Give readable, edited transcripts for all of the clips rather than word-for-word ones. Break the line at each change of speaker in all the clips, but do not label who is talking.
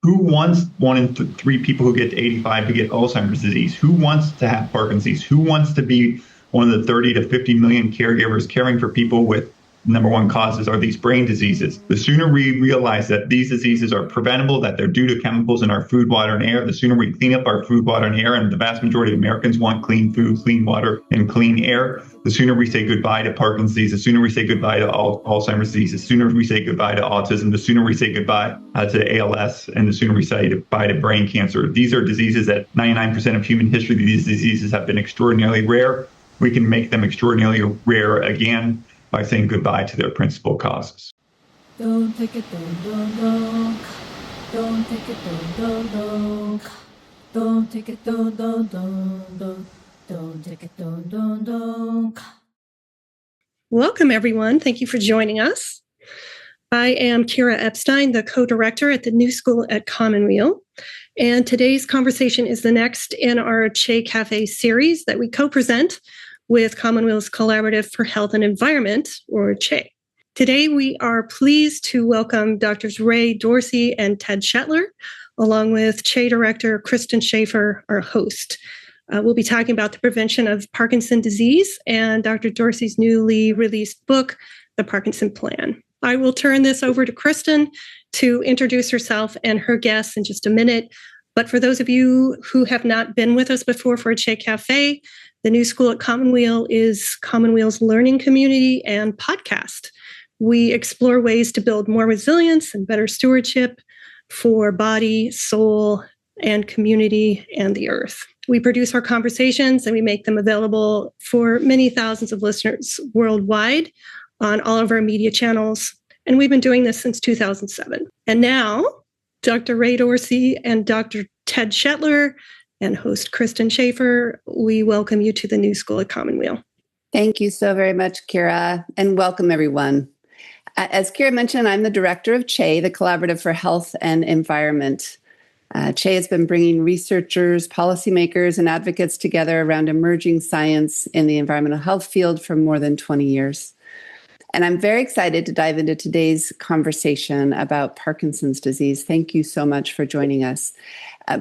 Who wants 1 in 3 people who get to 85 to get Alzheimer's disease? Who wants to have Parkinson's? Who wants to be one of the 30 to 50 million caregivers caring for people with number one causes are these brain diseases? The sooner we realize that these diseases are preventable, that they're due to chemicals in our food, water, and air, the sooner we clean up our food, water, and air, and the vast majority of Americans want clean food, clean water, and clean air, the sooner we say goodbye to Parkinson's disease, the sooner we say goodbye to Alzheimer's disease, the sooner we say goodbye to autism, the sooner we say goodbye to ALS, and the sooner we say goodbye to brain cancer. These are diseases that 99% of human history, these diseases have been extraordinarily rare. We can make them extraordinarily rare again by saying goodbye to their principal causes.
Don't take it, don't. Don't take it, don't. Don't take it, don't. Don't take it, don't.
Welcome, everyone. Thank you for joining us. I am Kira Epstein, the co-director at the New School at Commonweal. And today's conversation is the next in our Che Cafe series that we co-present with Commonweal's Collaborative for Health and Environment, or Che. Today, we are pleased to welcome Drs. Ray Dorsey and Ted Schettler, along with Che Director Kristin Schafer, our host. We'll be talking about the prevention of Parkinson's disease and Dr. Dorsey's newly released book, The Parkinson Plan. I will turn this over to Kristin to introduce herself and her guests in just a minute. But for those of you who have not been with us before for a Che Cafe, the New School at Commonweal is Commonweal's learning community and podcast. We explore ways to build more resilience and better stewardship for body, soul, and community and the earth. We produce our conversations and we make them available for many thousands of listeners worldwide on all of our media channels. And we've been doing this since 2007. And now, Dr. Ray Dorsey and Dr. Ted Schettler and host Kristin Schafer, we welcome you to the New School at Commonweal.
Thank you so very much, Kira, and welcome everyone. As Kira mentioned, I'm the director of Che, the Collaborative for Health and Environment. Che has been bringing researchers, policymakers, and advocates together around emerging science in the environmental health field for more than 20 years. And I'm very excited to dive into today's conversation about Parkinson's disease. Thank you so much for joining us.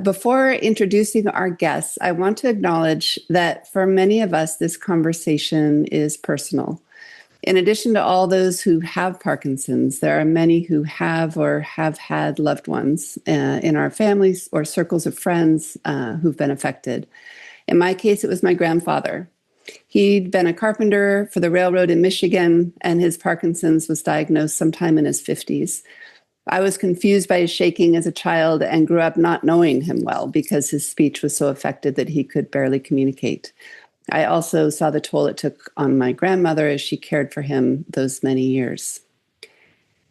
Before introducing our guests, I want to acknowledge that for many of us, this conversation is personal. In addition to all those who have Parkinson's, there are many who have or have had loved ones in our families or circles of friends who've been affected. In my case, it was my grandfather. He'd been a carpenter for the railroad in Michigan, and his Parkinson's was diagnosed sometime in his 50s. I was confused by his shaking as a child and grew up not knowing him well because his speech was so affected that he could barely communicate. I also saw the toll it took on my grandmother as she cared for him those many years.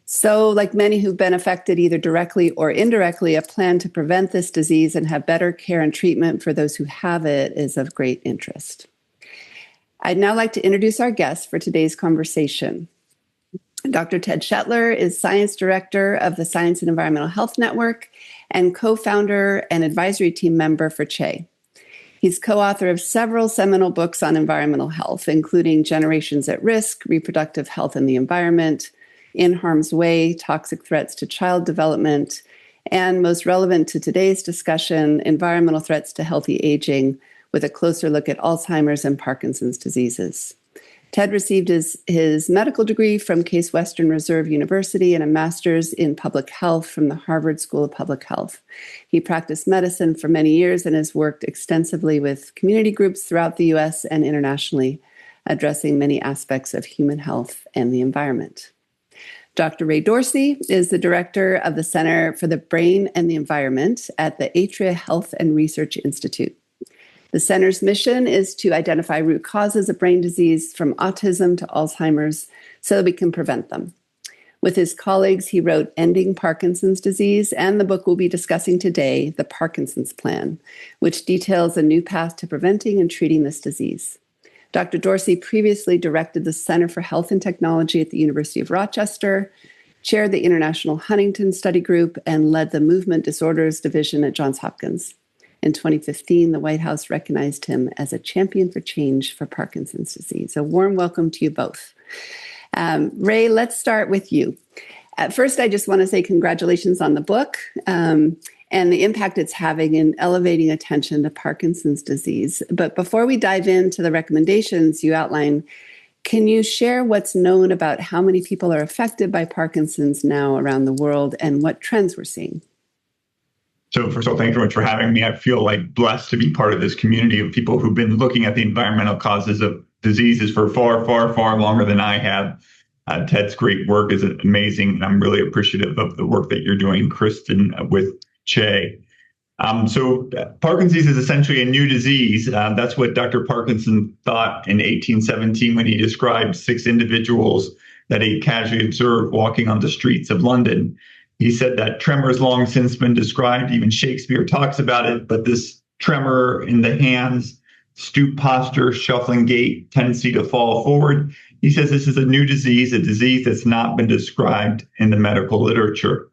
So, like many who've been affected either directly or indirectly, a plan to prevent this disease and have better care and treatment for those who have it is of great interest. I'd now like to introduce our guest for today's conversation. Dr. Ted Schettler is Science Director of the Science and Environmental Health Network and co-founder and advisory team member for Che. He's co-author of several seminal books on environmental health, including Generations at Risk, Reproductive Health and the Environment, In Harm's Way, Toxic Threats to Child Development, and most relevant to today's discussion, Environmental Threats to Healthy Aging, with a closer look at Alzheimer's and Parkinson's diseases. Ted received his medical degree from Case Western Reserve University and a master's in public health from the Harvard School of Public Health. He practiced medicine for many years and has worked extensively with community groups throughout the U.S. and internationally, addressing many aspects of human health and the environment. Dr. Ray Dorsey is the director of the Center for the Brain and the Environment at the Atria Health and Research Institute. The center's mission is to identify root causes of brain disease from autism to Alzheimer's so that we can prevent them. With his colleagues, he wrote Ending Parkinson's Disease and the book we'll be discussing today, The Parkinson's Plan, which details a new path to preventing and treating this disease. Dr. Dorsey previously directed the Center for Health and Technology at the University of Rochester, chaired the International Huntington Study Group, and led the Movement Disorders Division at Johns Hopkins. In 2015, the White House recognized him as a champion for change for Parkinson's disease. A warm welcome to you both. Ray, let's start with you. At first, I just want to say congratulations on the book and the impact it's having in elevating attention to Parkinson's disease. But before we dive into the recommendations you outline, can you share what's known about how many people are affected by Parkinson's now around the world and what trends we're seeing?
So first of all, thank you very much for having me. I feel like blessed to be part of this community of people who've been looking at the environmental causes of diseases for far, far, far longer than I have. Ted's great work is amazing, and I'm really appreciative of the work that you're doing, Kristin, with Che. So Parkinson's is essentially a new disease. That's what Dr. Parkinson thought in 1817 when he described 6 individuals that he casually observed walking on the streets of London. He said that tremor has long since been described. Even Shakespeare talks about it, but this tremor in the hands, stoop posture, shuffling gait, tendency to fall forward. He says this is a new disease, a disease that's not been described in the medical literature.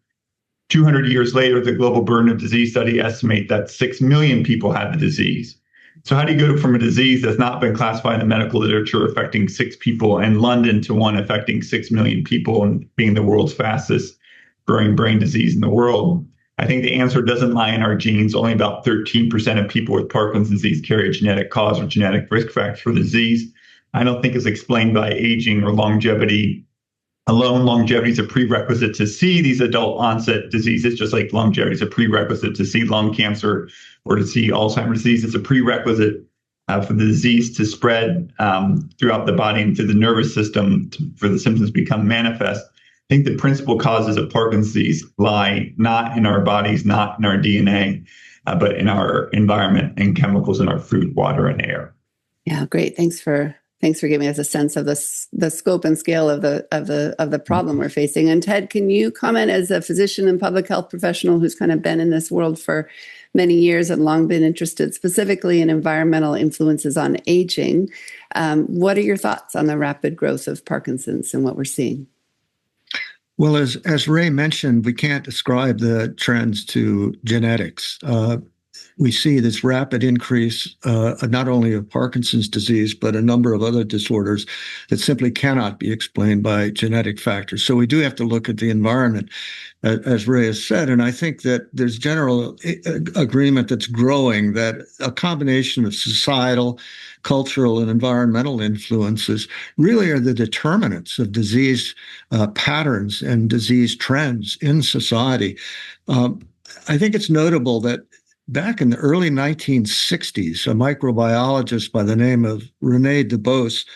200 years later, the Global Burden of Disease Study estimates that 6 million people have the disease. So how do you go from a disease that's not been classified in the medical literature affecting 6 people in London to one affecting 6 million people and being the world's fastest growing brain disease in the world? I think the answer doesn't lie in our genes. Only about 13% of people with Parkinson's disease carry a genetic cause or genetic risk factor for the disease. I don't think it's explained by aging or longevity alone. Longevity is a prerequisite to see these adult onset diseases, just like longevity is a prerequisite to see lung cancer or to see Alzheimer's disease. It's a prerequisite for the disease to spread throughout the body and to the nervous system for the symptoms to become manifest. I think the principal causes of Parkinson's disease lie not in our bodies, not in our DNA, but in our environment and chemicals in our food, water, and air.
Yeah, great. Thanks for giving us a sense of the scope and scale of the problem we're facing. And Ted, can you comment as a physician and public health professional who's kind of been in this world for many years and long been interested specifically in environmental influences on aging? What are your thoughts on the rapid growth of Parkinson's and what we're seeing?
Well, as Ray mentioned, we can't ascribe the trends to genetics. We see this rapid increase, not only of Parkinson's disease, but a number of other disorders that simply cannot be explained by genetic factors. So we do have to look at the environment, as Ray has said. And I think that there's general agreement that's growing that a combination of societal, cultural, and environmental influences really are the determinants of disease patterns and disease trends in society. I think it's notable that back in the early 1960s, a microbiologist by the name of René Dubos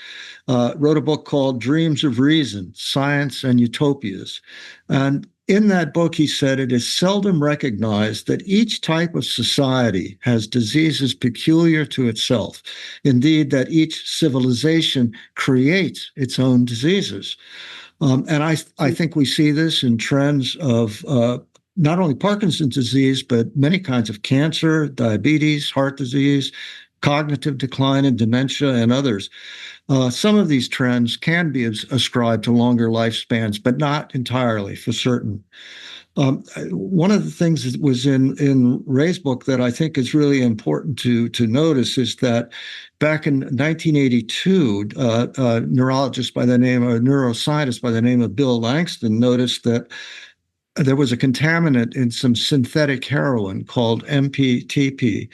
wrote a book called Dreams of Reason, Science and Utopias. And in that book, he said, it is seldom recognized that each type of society has diseases peculiar to itself. Indeed, that each civilization creates its own diseases. And I think we see this in trends of not only Parkinson's disease, but many kinds of cancer, diabetes, heart disease, cognitive decline and dementia, and others. Some of these trends can be ascribed to longer lifespans, but not entirely, for certain. One of the things that was in Ray's book that I think is really important to notice is that back in 1982, a neurologist by the name of a neuroscientist by the name of Bill Langston noticed that there was a contaminant in some synthetic heroin called MPTP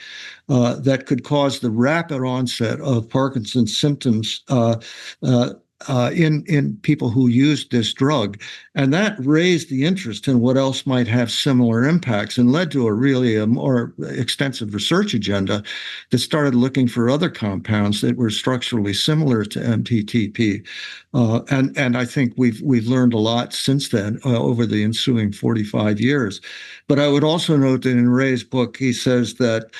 that could cause the rapid onset of Parkinson's symptoms in people who used this drug. And that raised the interest in what else might have similar impacts and led to a more extensive research agenda that started looking for other compounds that were structurally similar to MPTP. And I think we've learned a lot since then over the ensuing 45 years. But I would also note that in Ray's book, he says that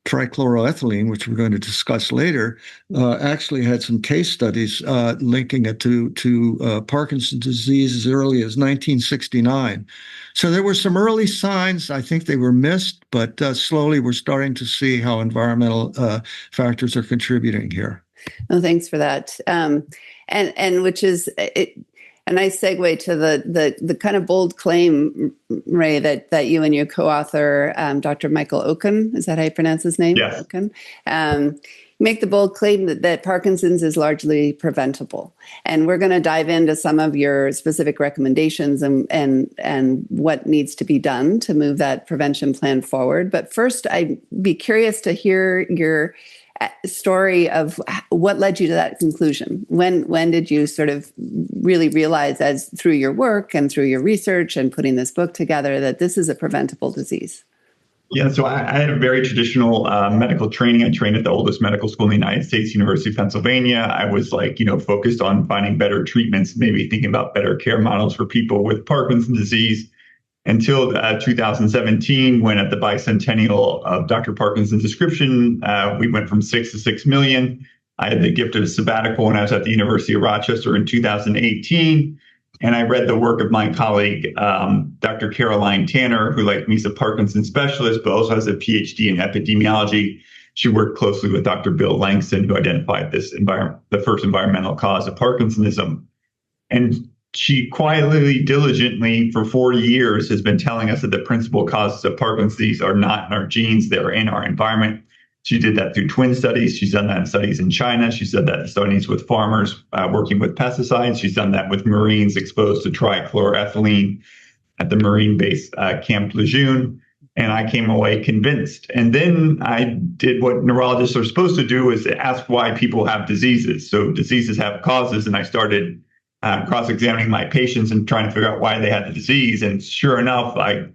trichloroethylene, which we're going to discuss later, actually had some case studies linking it to Parkinson's disease as early as 1969. So there were some early signs. I think they were missed, but slowly we're starting to see how environmental factors are contributing here.
Oh, thanks for that. And which is a nice segue to the kind of bold claim, Ray, that you and your co-author, Dr. Michael Okun, is that how you pronounce his name?
Yes.
Okun, make the bold claim that Parkinson's is largely preventable. And we're going to dive into some of your specific recommendations and what needs to be done to move that prevention plan forward. But first, I'd be curious to hear your story of what led you to that conclusion. When did you sort of really realize, as through your work and through your research and putting this book together, that this is a preventable disease?
Yeah, so I had a very traditional medical training. I trained at the oldest medical school in the United States, University of Pennsylvania. I was focused on finding better treatments, maybe thinking about better care models for people with Parkinson's disease until 2017, when at the bicentennial of Dr. Parkinson's description, we went from 6 to 6 million. I had the gift of a sabbatical when I was at the University of Rochester in 2018. And I read the work of my colleague, Dr. Caroline Tanner, who, like me, is a Parkinson's specialist, but also has a PhD in epidemiology. She worked closely with Dr. Bill Langston, who identified the first environmental cause of Parkinsonism. And she quietly, diligently, for 40 years, has been telling us that the principal causes of Parkinson's disease are not in our genes, they're in our environment. She did that through twin studies. She's done that in studies in China. She's done that in studies with farmers working with pesticides. She's done that with Marines exposed to trichloroethylene at the Marine base Camp Lejeune. And I came away convinced. And then I did what neurologists are supposed to do, is to ask why people have diseases. So diseases have causes. And I started cross-examining my patients and trying to figure out why they had the disease. And sure enough, I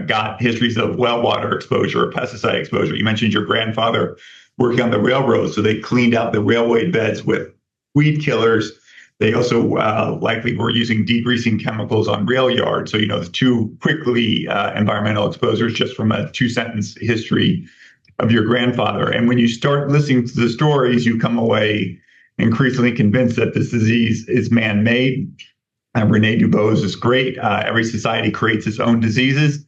got histories of well water exposure or pesticide exposure. You mentioned your grandfather working on the railroad, so they cleaned out the railway beds with weed killers. They also likely were using degreasing chemicals on rail yards. So, the two quickly environmental exposures just from a 2-sentence history of your grandfather. And when you start listening to the stories, you come away increasingly convinced that this disease is man-made. Rene Dubos is great. Every society creates its own diseases.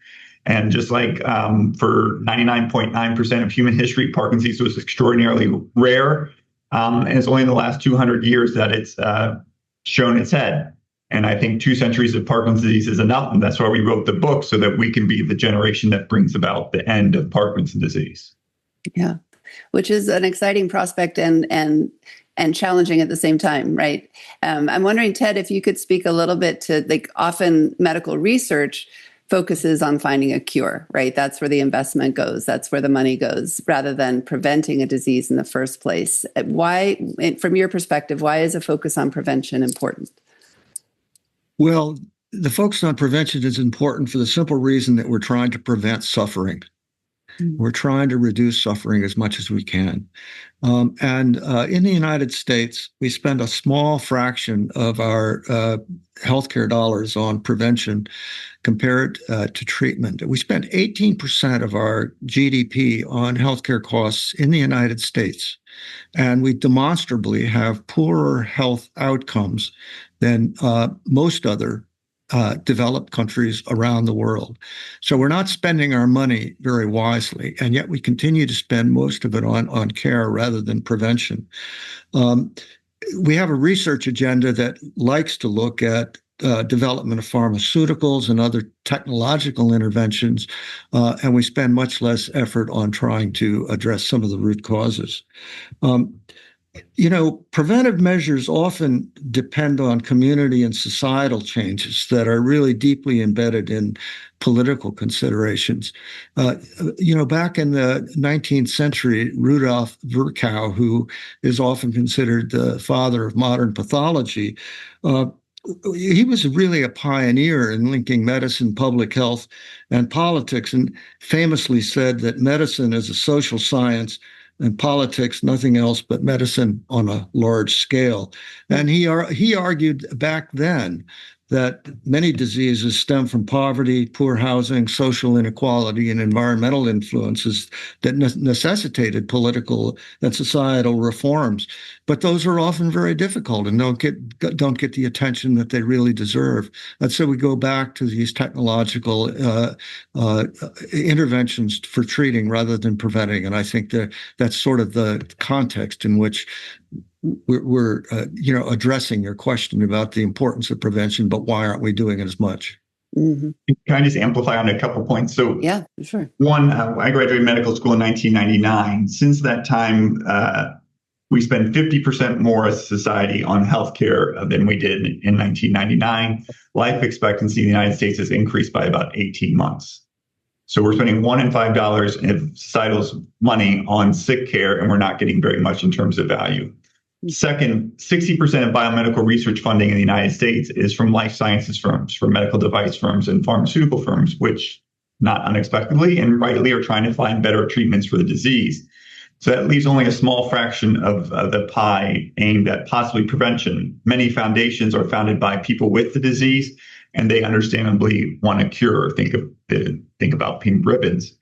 And just like for 99.9% of human history, Parkinson's was extraordinarily rare. And it's only in the last 200 years that it's shown its head. And I think 2 centuries of Parkinson's disease is enough. And that's why we wrote the book, so that we can be the generation that brings about the end of Parkinson's disease.
Yeah, which is an exciting prospect and challenging at the same time, right? I'm wondering, Ted, if you could speak a little bit to, often medical research focuses on finding a cure, right? That's where the investment goes. That's where the money goes, rather than preventing a disease in the first place. Why, from your perspective, why is a focus on prevention important?
Well, the focus on prevention is important for the simple reason that we're trying to prevent suffering. We're trying to reduce suffering as much as we can. And in the United States, we spend a small fraction of our healthcare dollars on prevention compared to treatment. We spend 18% of our GDP on healthcare costs in the United States. And we demonstrably have poorer health outcomes than most other developed countries around the world. So we're not spending our money very wisely, and yet we continue to spend most of it on care rather than prevention. We have a research agenda that likes to look at development of pharmaceuticals and other technological interventions, and we spend much less effort on trying to address some of the root causes. Preventive measures often depend on community and societal changes that are really deeply embedded in political considerations. Back in the 19th century, Rudolf Virchow, who is often considered the father of modern pathology, he was really a pioneer in linking medicine, public health, and politics, and famously said that medicine is a social science and politics, nothing else but medicine on a large scale. And he argued back then that many diseases stem from poverty, poor housing, social inequality, and environmental influences that necessitated political and societal reforms. But those are often very difficult and don't get the attention that they really deserve. And so we go back to these technological interventions for treating rather than preventing. And I think that's sort of the context in which we're addressing your question about the importance of prevention, but why aren't we doing it as much?
Mm-hmm.
Can I just amplify on a couple points? So,
yeah, sure.
One, I graduated medical school in 1999. Since that time, we spend 50% more as a society on healthcare than we did in 1999. Life expectancy in the United States has increased by about 18 months. So we're spending $1 in $5 of societal's money on sick care, and we're not getting very much in terms of value. Second, 60% of biomedical research funding in the United States is from life sciences firms, from medical device firms and pharmaceutical firms, which not unexpectedly and rightly are trying to find better treatments for the disease. So that leaves only a small fraction of the pie aimed at possibly prevention. Many foundations are founded by people with the disease, and they understandably want a cure. Think about pink ribbons.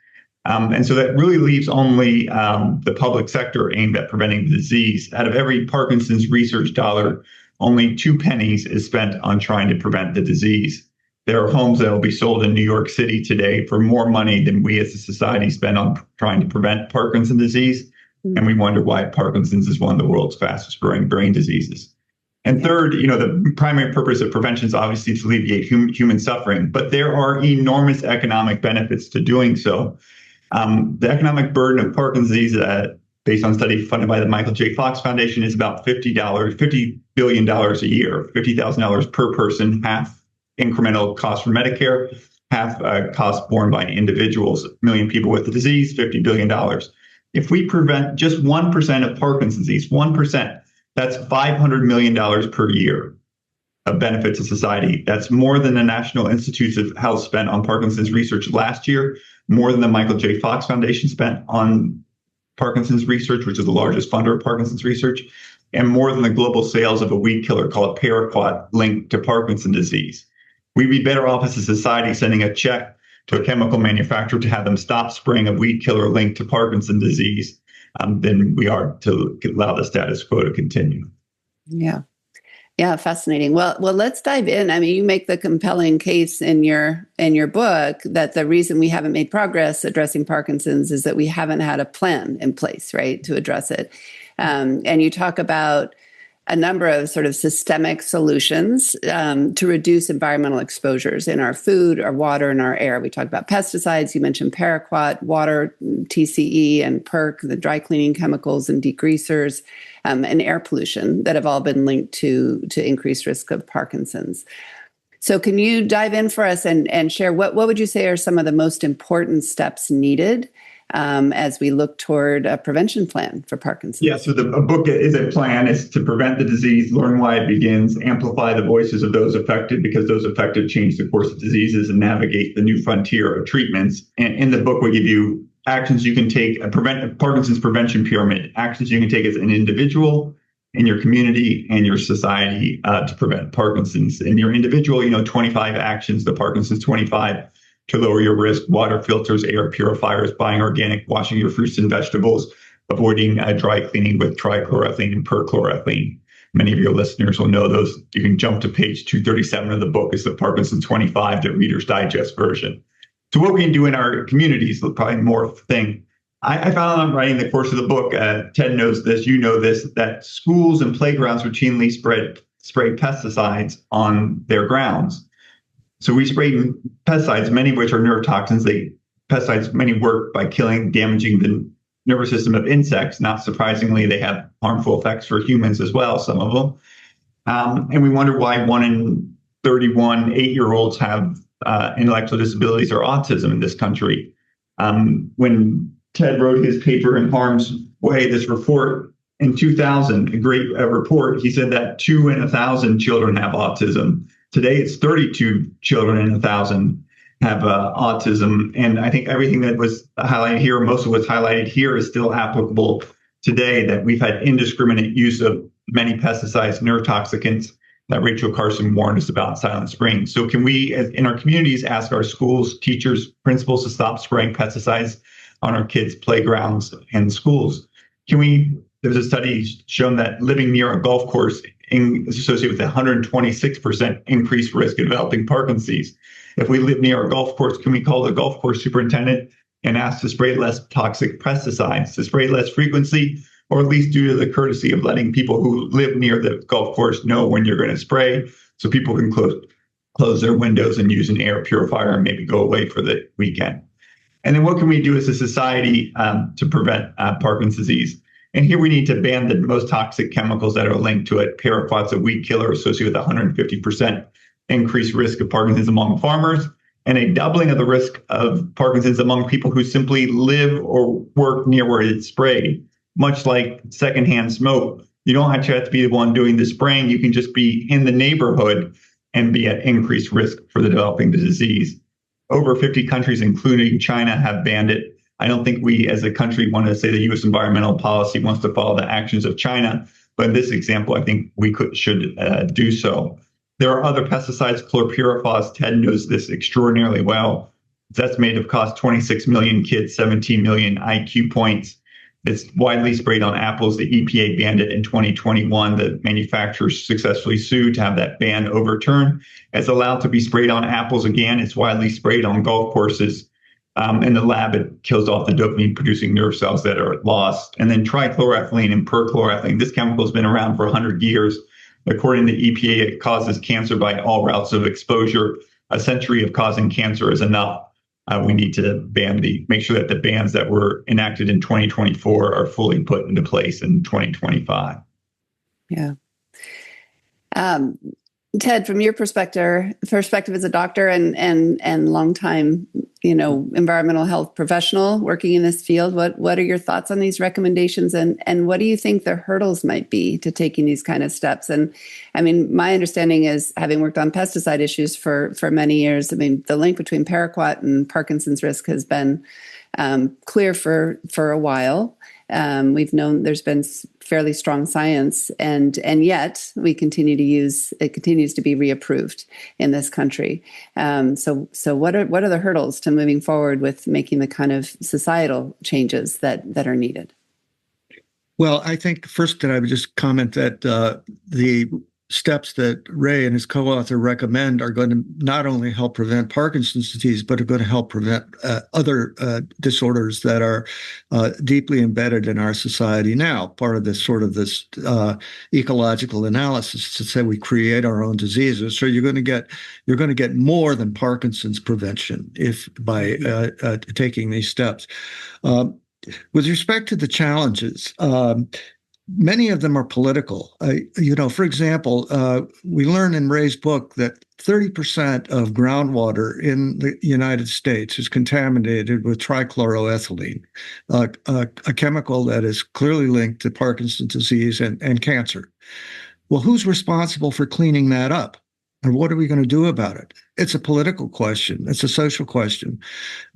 And so that really leaves only the public sector aimed at preventing the disease. Out of every Parkinson's research dollar, only 2 pennies is spent on trying to prevent the disease. There are homes that will be sold in New York City today for more money than we as a society spend on trying to prevent Parkinson's disease. And we wonder why Parkinson's is one of the world's fastest growing brain diseases. And third, the primary purpose of prevention is obviously to alleviate human suffering, but there are enormous economic benefits to doing so. The economic burden of Parkinson's disease, based on a study funded by the Michael J. Fox Foundation, is about $50 billion a year, $50,000 per person, half incremental cost for Medicare, half cost borne by individuals. 1 million people with the disease, $50 billion. If we prevent just 1% of Parkinson's disease, 1%, that's $500 million per year of benefit to society. That's more than the National Institutes of Health spent on Parkinson's research last year, more than the Michael J. Fox Foundation spent on Parkinson's research, which is the largest funder of Parkinson's research, and more than the global sales of a weed killer called paraquat linked to Parkinson's disease. We'd be better off as a society sending a check to a chemical manufacturer to have them stop spraying a weed killer linked to Parkinson's disease than we are to allow the status quo to continue.
Yeah, fascinating. Well, let's dive in. I mean, you make the compelling case in your book that the reason we haven't made progress addressing Parkinson's is that we haven't had a plan in place, right, to address it. And you talk about a number of sort of systemic solutions to reduce environmental exposures in our food, our water, and our air. We talked about pesticides. You mentioned paraquat, water, TCE, and PERC, the dry cleaning chemicals and degreasers, and air pollution that have all been linked to increased risk of Parkinson's. So can you dive in for us and share what would you say are some of the most important steps needed as we look toward a prevention plan for Parkinson's?
Yeah, so a book is a plan. It's to prevent the disease, learn why it begins, amplify the voices of those affected because those affected change the course of diseases and navigate the new frontier of treatments. And in the book, we give you actions you can take, Parkinson's prevention pyramid, actions you can take as an individual, in your community, and your society to prevent Parkinson's. In your individual, 25 actions, the Parkinson's 25, to lower your risk: water filters, air purifiers, buying organic, washing your fruits and vegetables, avoiding dry cleaning with trichloroethylene and perchloroethylene. Many of your listeners will know those. You can jump to page 237 of the book. It's the Parkinson's 25, the Reader's Digest version. So what we can do in our communities, probably more thing. I found on writing the course of the book, Ted knows this, you know this, that schools and playgrounds routinely spray pesticides on their grounds. So we spray pesticides, many of which are neurotoxins. Pesticides, many work by damaging the nervous system of insects. Not surprisingly, they have harmful effects for humans as well, some of them. And we wonder why 1 in 31 8-year-olds have intellectual disabilities or autism in this country. When Ted wrote his paper in Harm's Way, this report in 2000, a great report, he said that 2 in 1,000 children have autism. Today, it's 32 children in 1,000 have autism. And I think everything that was highlighted here, most of what's highlighted here, is still applicable today, that we've had indiscriminate use of many pesticides, neurotoxicants, that Rachel Carson warned us about in Silent Spring. So can we, in our communities, ask our schools, teachers, principals to stop spraying pesticides on our kids' playgrounds and schools? There's a study shown that living near a golf course is associated with a 126% increased risk of developing Parkinson's. If we live near a golf course, can we call the golf course superintendent and ask to spray less toxic pesticides, to spray less frequency, or at least due to the courtesy of letting people who live near the golf course know when you're going to spray, so people can close their windows and use an air purifier and maybe go away for the weekend. And then what can we do as a society to prevent Parkinson's disease? And here we need to ban the most toxic chemicals that are linked to it. Paraquat's a weed killer associated with 150% increased risk of Parkinson's among farmers, and a doubling of the risk of Parkinson's among people who simply live or work near where it's sprayed. Much like secondhand smoke, you don't have to be the one doing the spraying. You can just be in the neighborhood and be at increased risk for the developing the disease. Over 50 countries, including China, have banned it. I don't think we as a country want to say the U.S. environmental policy wants to follow the actions of China, but in this example, I think we should do so. There are other pesticides, chlorpyrifos. Ted knows this extraordinarily well. It's estimated to cost 26 million kids 17 million IQ points. It's widely sprayed on apples. The EPA banned it in 2021. The manufacturers successfully sued to have that ban overturned. It's allowed to be sprayed on apples again. It's widely sprayed on golf courses. In the lab, it kills off the dopamine-producing nerve cells that are lost. And then trichloroethylene and perchloroethylene. This chemical has been around for 100 years. According to the EPA, it causes cancer by all routes of exposure. A century of causing cancer is enough. We need to make sure that the bans that were enacted in 2024 are fully put into place in 2025.
Yeah. Ted, from your perspective as a doctor and longtime, environmental health professional working in this field, what are your thoughts on these recommendations, and what do you think the hurdles might be to taking these kind of steps? And I mean, my understanding is, having worked on pesticide issues for many years, I mean, the link between paraquat and Parkinson's risk has been clear for a while. We've known there's been fairly strong science, and yet it continues to be reapproved in this country. So what are the hurdles to moving forward with making the kind of societal changes that are needed?
Well, I think first that I would just comment that the steps that Ray and his co-author recommend are going to not only help prevent Parkinson's disease, but are going to help prevent other disorders that are deeply embedded in our society now. Part of this ecological analysis to say we create our own diseases. So you're going to get more than Parkinson's prevention by taking these steps. With respect to the challenges, many of them are political. For example, we learn in Ray's book that 30% of groundwater in the United States is contaminated with trichloroethylene, a chemical that is clearly linked to Parkinson's disease and cancer. Well, who's responsible for cleaning that up? And what are we going to do about it? It's a political question. It's a social question.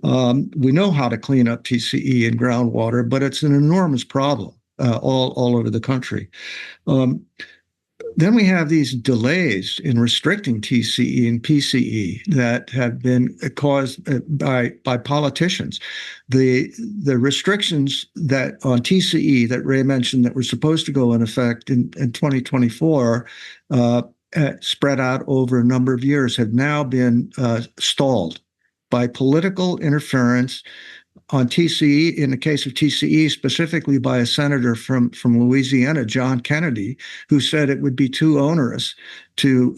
We know how to clean up TCE in groundwater, but it's an enormous problem. All over the country. Then we have these delays in restricting TCE and PCE that have been caused by politicians. The restrictions that on TCE that Ray mentioned that were supposed to go in effect in 2024 spread out over a number of years have now been stalled by political interference on TCE, in the case of TCE, specifically by a senator from Louisiana, John Kennedy, who said it would be too onerous to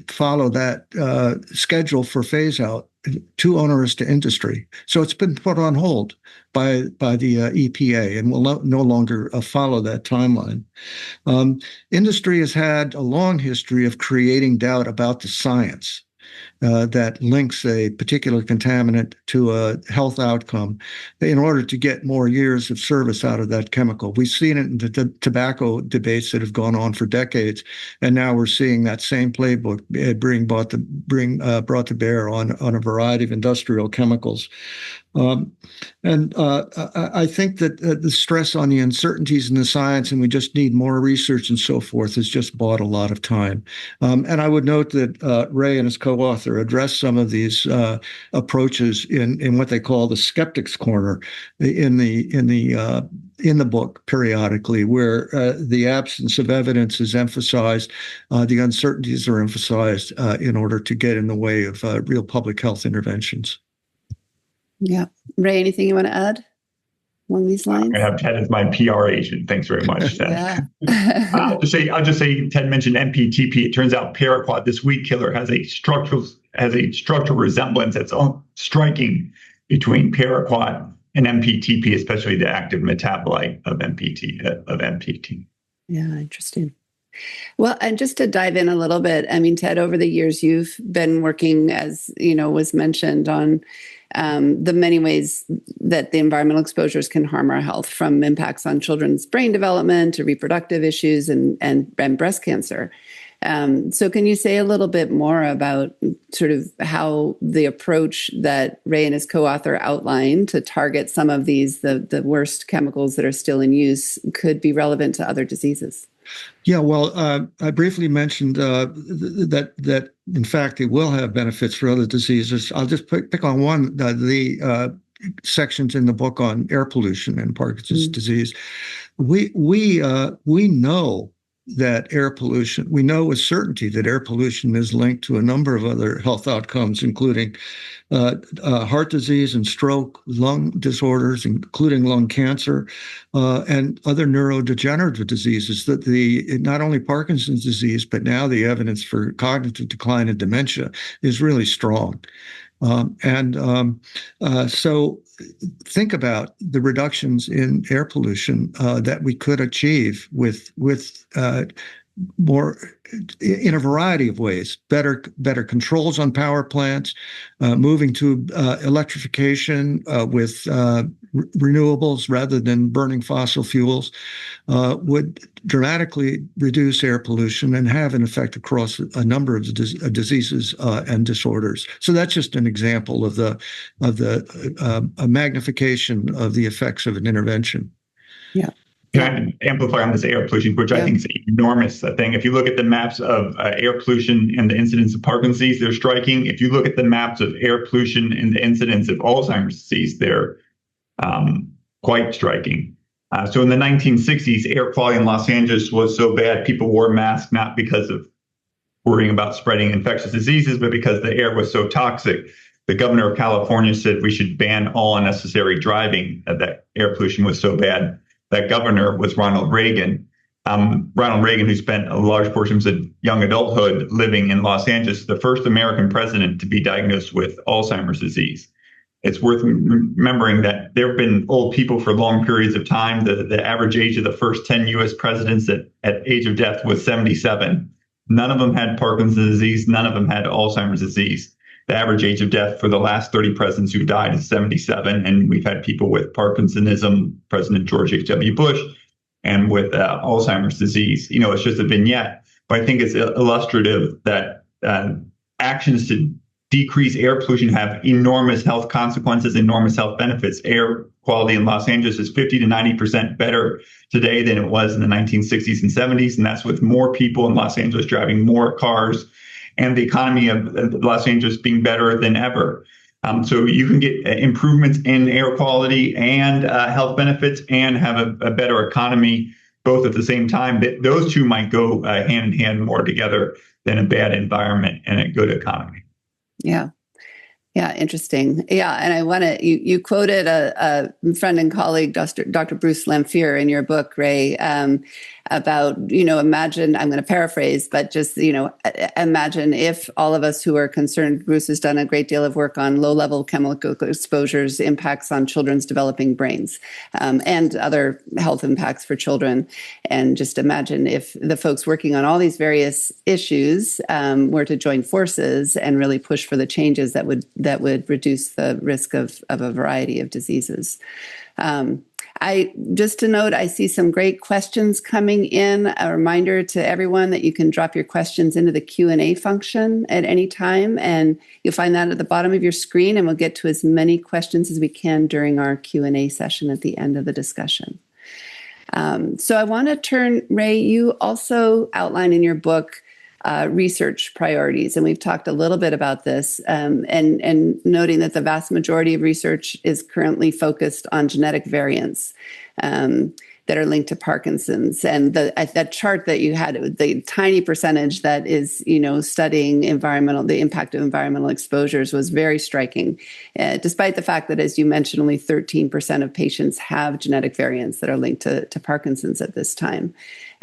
follow that schedule for phase out, too onerous to industry. So it's been put on hold by the EPA and will no longer follow that timeline. Industry has had a long history of creating doubt about the science. That links a particular contaminant to a health outcome in order to get more years of service out of that chemical. We've seen it in the tobacco debates that have gone on for decades, and now we're seeing that same playbook brought to bear on a variety of industrial chemicals. I think that the stress on the uncertainties in the science, and we just need more research and so forth, has just bought a lot of time. And I would note that Ray and his co-author addressed some of these approaches in what they call the skeptics' corner in the book periodically, where the absence of evidence is emphasized, the uncertainties are emphasized in order to get in the way of real public health interventions.
Yeah. Ray, anything you want to add? along these lines?
I have Ted as my PR agent. Thanks very much, Ted.
Yeah.
I'll just say, Ted mentioned MPTP. It turns out paraquat, this weed killer, has a structural resemblance that's striking between paraquat and MPTP, especially the active metabolite of MPT.
Yeah, interesting. Well, and just to dive in a little bit, I mean, Ted, over the years, you've been working, as was mentioned, on the many ways that the environmental exposures can harm our health, from impacts on children's brain development to reproductive issues and breast cancer. So can you say a little bit more about sort of how the approach that Ray and his co-author outlined to target some of these, the worst chemicals that are still in use, could be relevant to other diseases?
Yeah, well, I briefly mentioned that in fact it will have benefits for other diseases. I'll just pick on one, the sections in the book on air pollution and Parkinson's disease. We know that air pollution, we know with certainty that air pollution is linked to a number of other health outcomes, including heart disease and stroke, lung disorders, including lung cancer, and other neurodegenerative diseases. That not only Parkinson's disease, but now the evidence for cognitive decline and dementia is really strong. So think about the reductions in air pollution that we could achieve with more in a variety of ways, better controls on power plants, moving to electrification with renewables rather than burning fossil fuels, would dramatically reduce air pollution and have an effect across a number of diseases and disorders. So that's just an example of a magnification of the effects of an intervention.
Yeah.
Can I amplify on this air pollution, which I think is an enormous thing? If you look at the maps of air pollution and the incidence of Parkinson's disease, they're striking. If you look at the maps of air pollution and the incidence of Alzheimer's disease, they're quite striking. So in the 1960s, air quality in Los Angeles was so bad, people wore masks not because of worrying about spreading infectious diseases, but because the air was so toxic. The governor of California said we should ban all unnecessary driving, that air pollution was so bad. That governor was Ronald Reagan. Ronald Reagan, who spent a large portion of his young adulthood living in Los Angeles, the first American president to be diagnosed with Alzheimer's disease. It's worth remembering that there have been old people for long periods of time. The average age of the first 10 U.S. presidents at age of death was 77. None of them had Parkinson's disease. None of them had Alzheimer's disease. The average age of death for the last 30 presidents who died is 77. And we've had people with Parkinsonism, President George H.W. Bush, and with Alzheimer's disease. It's just a vignette. But I think it's illustrative that actions to decrease air pollution have enormous health consequences, enormous health benefits. Air quality in Los Angeles is 50 to 90% better today than it was in the 1960s and 70s. And that's with more people in Los Angeles driving more cars, and the economy of Los Angeles being better than ever. So you can get improvements in air quality and health benefits and have a better economy both at the same time. Those two might go hand in hand more together than a bad environment and a good economy.
Yeah. Yeah, interesting. Yeah, and I want to, you quoted a friend and colleague, Dr. Bruce Lamphere, in your book, Ray, about, imagine, I'm going to paraphrase, but just, imagine if all of us who are concerned, Bruce has done a great deal of work on low-level chemical exposures, impacts on children's developing brains, and other health impacts for children. And just imagine if the folks working on all these various issues were to join forces and really push for the changes that would reduce the risk of a variety of diseases. Just to note, I see some great questions coming in. A reminder to everyone that you can drop your questions into the Q&A function at any time, and you'll find that at the bottom of your screen, and we'll get to as many questions as we can during our Q&A session at the end of the discussion. So I want to turn, Ray, you also outline in your book research priorities, and we've talked a little bit about this, and noting that the vast majority of research is currently focused on genetic variants. that are linked to Parkinson's. And that chart that you had, the tiny percentage that is, studying the impact of environmental exposures was very striking, despite the fact that, as you mentioned, only 13% of patients have genetic variants that are linked to Parkinson's at this time.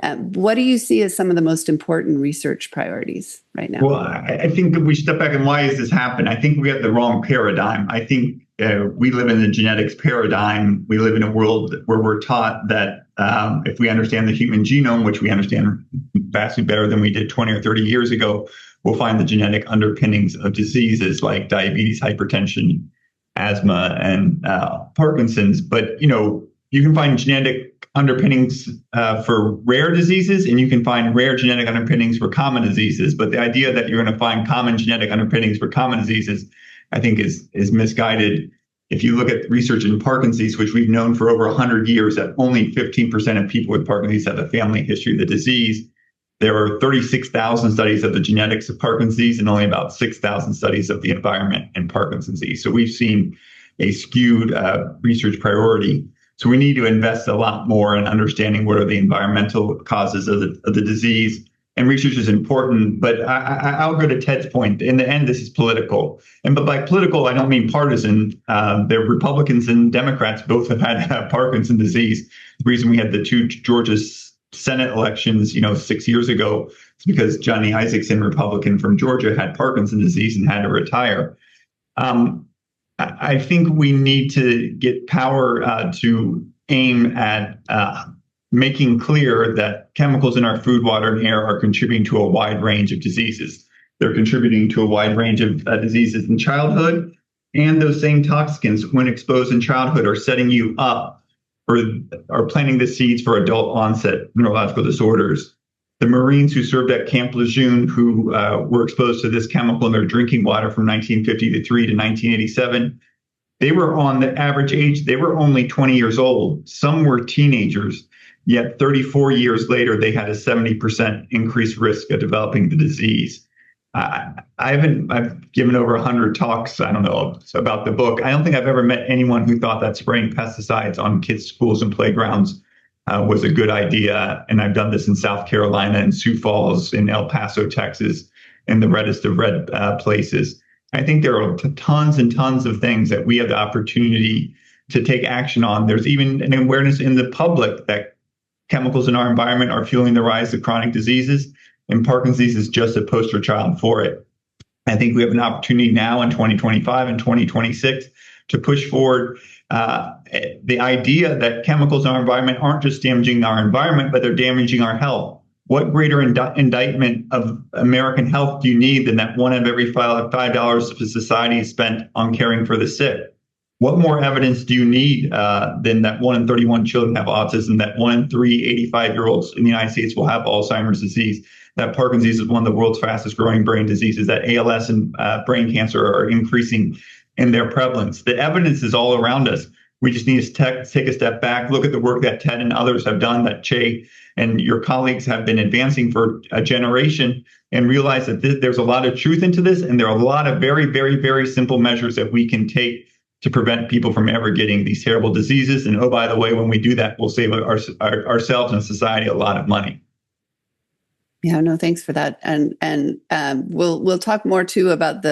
What do you see as some of the most important research priorities right now?
Well, I think if we step back and why has this happened? I think we have the wrong paradigm. I think we live in the genetics paradigm. We live in a world where we're taught that if we understand the human genome, which we understand vastly better than we did 20 or 30 years ago, we'll find the genetic underpinnings of diseases like diabetes, hypertension, asthma, and Parkinson's. But, you can find genetic underpinnings for rare diseases, and you can find rare genetic underpinnings for common diseases. But the idea that you're going to find common genetic underpinnings for common diseases, I think, is misguided. If you look at research in Parkinson's, which we've known for over 100 years, that only 15% of people with Parkinson's have a family history of the disease. There are 36,000 studies of the genetics of Parkinson's and only about 6,000 studies of the environment in Parkinson's disease. So we've seen a skewed research priority. So we need to invest a lot more in understanding what are the environmental causes of the disease. And research is important, but I'll go to Ted's point. In the end, this is political. But by political, I don't mean partisan. The Republicans and Democrats both have had Parkinson's disease. The reason we had the two Georgia Senate elections, 6 years ago, is because Johnny Isakson, Republican from Georgia, had Parkinson's disease and had to retire. I think we need to get power to aim at making clear that chemicals in our food, water, and air are contributing to a wide range of diseases. They're contributing to a wide range of diseases in childhood, and those same toxins, when exposed in childhood, are setting you up are planting the seeds for adult onset neurological disorders. The Marines who served at Camp Lejeune, who were exposed to this chemical in their drinking water from 1953 to 1987, they were on the average age, they were only 20 years old. Some were teenagers, yet 34 years later, they had a 70% increased risk of developing the disease. I've given over 100 talks, about the book. I don't think I've ever met anyone who thought that spraying pesticides on kids' schools and playgrounds was a good idea. And I've done this in South Carolina and Sioux Falls, in El Paso, Texas, and the reddest of red places. I think there are tons and tons of things that we have the opportunity to take action on. There's even an awareness in the public that chemicals in our environment are fueling the rise of chronic diseases, and Parkinson's is just a poster child for it. I think we have an opportunity now in 2025 and 2026 to push forward the idea that chemicals in our environment aren't just damaging our environment, but they're damaging our health. What greater indictment of American health do you need than that one of every $5 of society is spent on caring for the sick? What more evidence do you need than that 1 in 31 children have autism, that 1 in 3 85-year-olds in the United States will have Alzheimer's disease, that Parkinson's is one of the world's fastest growing brain diseases, that ALS and brain cancer are increasing in their prevalence? The evidence is all around us. We just need to take a step back, look at the work that Ted and others have done, that Che and your colleagues have been advancing for a generation, and realize that there's a lot of truth into this, and there are a lot of very, very, very simple measures that we can take to prevent people from ever getting these terrible diseases. And oh, by the way, when we do that, we'll save ourselves and society a lot of money.
Yeah, no, thanks for that. And we'll talk more too about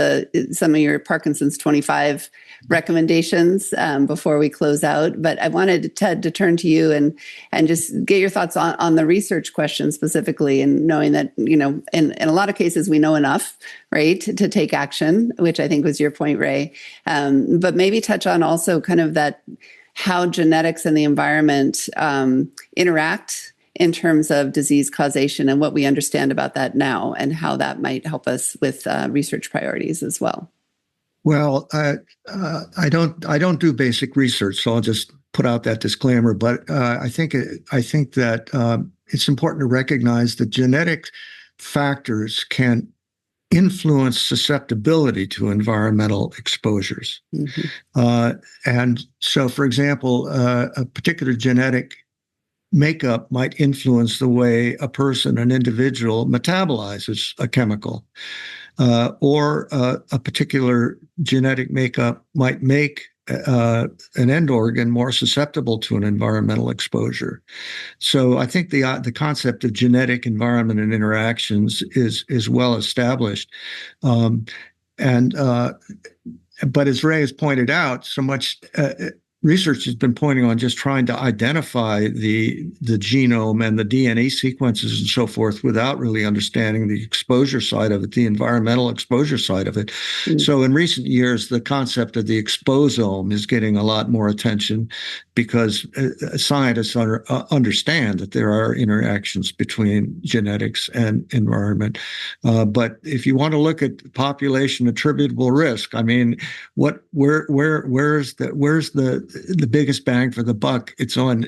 some of your Parkinson's 25 recommendations before we close out. But I wanted, Ted, to turn to you and just get your thoughts on the research question specifically, and knowing that, in a lot of cases we know enough, right, to take action, which I think was your point, Ray. But maybe touch on also kind of that, how genetics and the environment interact in terms of disease causation, and what we understand about that now, and how that might help us with research priorities as well.
Well, I don't do basic research, so I'll just put out that disclaimer. But I think that it's important to recognize that genetic factors can influence susceptibility to environmental exposures. Mm-hmm. And so, for example, a particular genetic makeup might influence the way an individual metabolizes a chemical, or a particular genetic makeup might make an end organ more susceptible to an environmental exposure. So I think the concept of genetic environment and interactions is well established. But as Ray has pointed out, so much research has been pointing on just trying to identify the genome and the DNA sequences and so forth without really understanding the exposure side of it, the environmental exposure side of it. Mm-hmm. So in recent years, the concept of the exposome is getting a lot more attention because scientists understand that there are interactions between genetics and environment. But if you want to look at population attributable risk, I mean, where's the biggest bang for the buck? It's on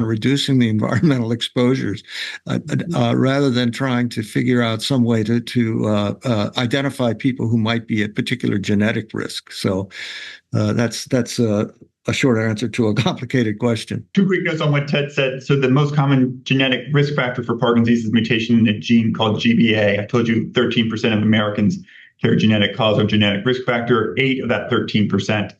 reducing the environmental exposures, rather than trying to figure out some way to identify people who might be at particular genetic risk. So that's a short answer to a complicated question.
2 quick notes on what Ted said. So the most common genetic risk factor for Parkinson's is mutation in a gene called GBA. I told you 13% of Americans carry genetic cause or genetic risk factor. 8 of that 13%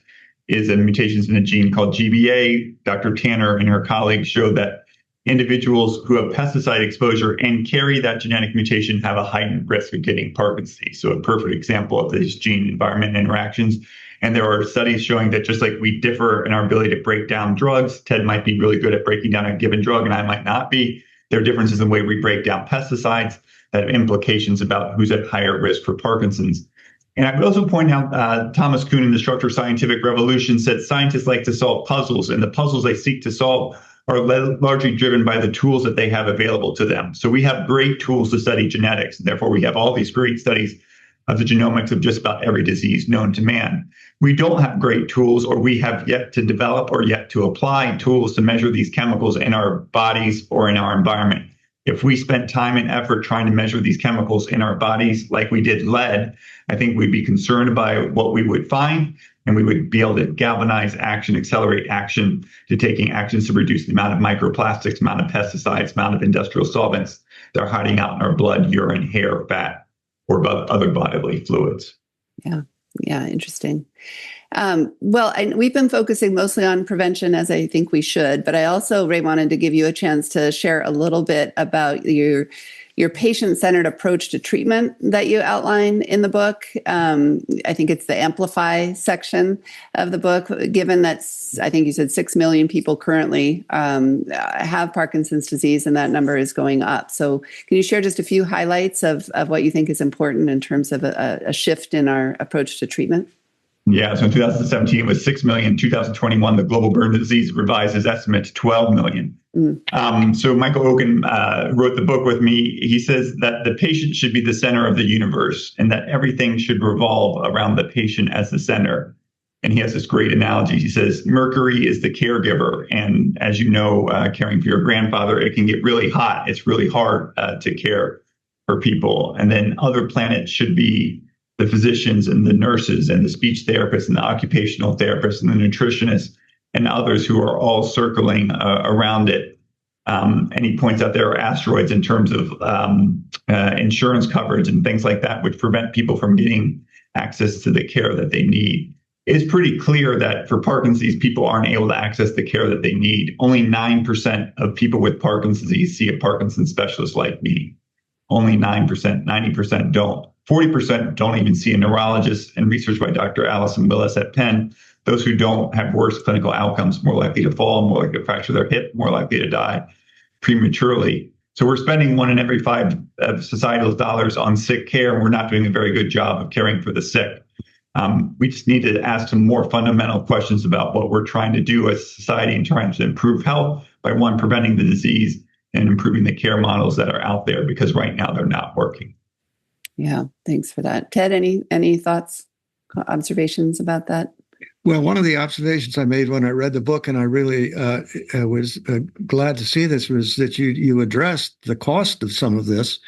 is a mutations in a gene called GBA. Dr. Tanner and her colleagues showed that individuals who have pesticide exposure and carry that genetic mutation have a heightened risk of getting Parkinson's. So a perfect example of these gene environment interactions. And there are studies showing that just like we differ in our ability to break down drugs, Ted might be really good at breaking down a given drug and I might not be. There are differences in the way we break down pesticides that have implications about who's at higher risk for Parkinson's. And I would also point out, Thomas Kuhn in The Structure of Scientific Revolution said scientists like to solve puzzles, and the puzzles they seek to solve are largely driven by the tools that they have available to them. So we have great tools to study genetics, and therefore we have all these great studies of the genomics of just about every disease known to man. We don't have great tools, or we have yet to develop or yet to apply tools to measure these chemicals in our bodies or in our environment. If we spent time and effort trying to measure these chemicals in our bodies like we did lead, I think we'd be concerned by what we would find, and we would be able to galvanize action, accelerate action to taking actions to reduce the amount of microplastics, amount of pesticides, amount of industrial solvents that are hiding out in our blood, urine, hair, fat, or other bodily fluids.
Yeah, interesting. We've been focusing mostly on prevention, as I think we should, but I also, Ray, wanted to give you a chance to share a little bit about your patient-centered approach to treatment that you outline in the book. I think it's the Amplify section of the book, given that I think you said 6 million people currently have Parkinson's disease, and that number is going up. So can you share just a few highlights of what you think is important in terms of a shift in our approach to treatment?
Yeah, so in 2017, it was 6 million. 2021, the global burden of disease revised his estimate to 12 million. So Michael Oken wrote the book with me. He says that the patient should be the center of the universe and that everything should revolve around the patient as the center. And he has this great analogy. He says, Mercury is the caregiver. And as you know, caring for your grandfather, it can get really hot. It's really hard to care for people. And then other planets should be the physicians and the nurses and the speech therapists and the occupational therapists and the nutritionists and others who are all circling around it. And he points out there are asteroids in terms of insurance coverage and things like that, which prevent people from getting access to the care that they need. It's pretty clear that for Parkinson's, people aren't able to access the care that they need. Only 9% of people with Parkinson's disease see a Parkinson's specialist like me. Only 9%, 90% don't. 40% don't even see a neurologist, and research by Dr. Allison Willis at Penn, those who don't have worse clinical outcomes, more likely to fall, more likely to fracture their hip, more likely to die prematurely. So we're spending 1 in every 5 of societal dollars on sick care, and we're not doing a very good job of caring for the sick. We just need to ask some more fundamental questions about what we're trying to do as a society and trying to improve health by, one, preventing the disease and improving the care models that are out there, because right now they're not working.
Yeah, thanks for that. Ted, any thoughts, observations about that?
Well, one of the observations I made when I read the book, and I really was glad to see this, was that you addressed the cost of some of this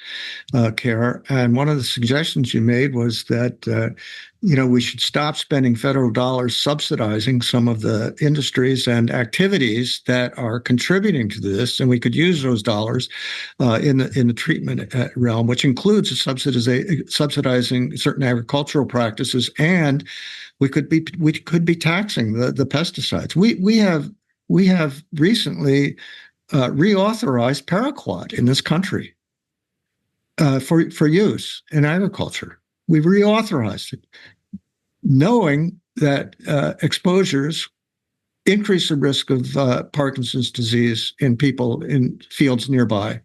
care. And one of the suggestions you made was that we should stop spending federal dollars subsidizing some of the industries and activities that are contributing to this, and we could use those dollars in the treatment realm, which includes subsidizing certain agricultural practices, and we could be taxing the pesticides. We have recently reauthorized paraquat in this country for use in agriculture. We've reauthorized it, knowing that exposures increase the risk of Parkinson's disease in people in fields nearby.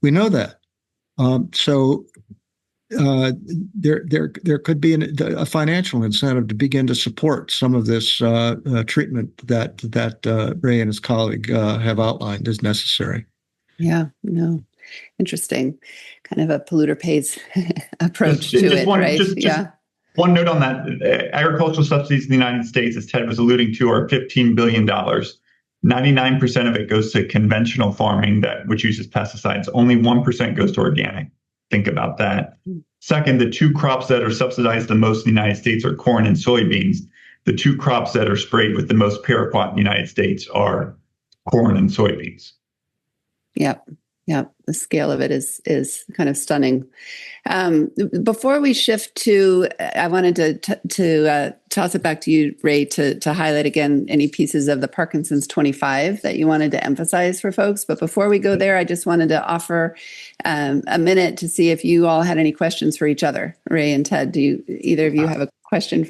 We know that. So there could be a financial incentive to begin to support some of this treatment that Ray and his colleague have outlined as necessary.
Yeah, no. Interesting. Kind of a polluter pays approach to it, right?
Just one note on that. Agricultural subsidies in the United States, as Ted was alluding to, are $15 billion. 99% of it goes to conventional farming, which uses pesticides. Only 1% goes to organic. Think about that. Second, the two crops that are subsidized the most in the United States are corn and soybeans. The two crops that are sprayed with the most paraquat in the United States are corn and soybeans.
Yep. Yeah, the scale of it is kind of stunning. Before we shift to, I wanted to toss it back to you, Ray, to highlight again any pieces of the Parkinson's 25 that you wanted to emphasize for folks. But before we go there, I just wanted to offer a minute to see if you all had any questions for each other. Ray and Ted, do either of you have a question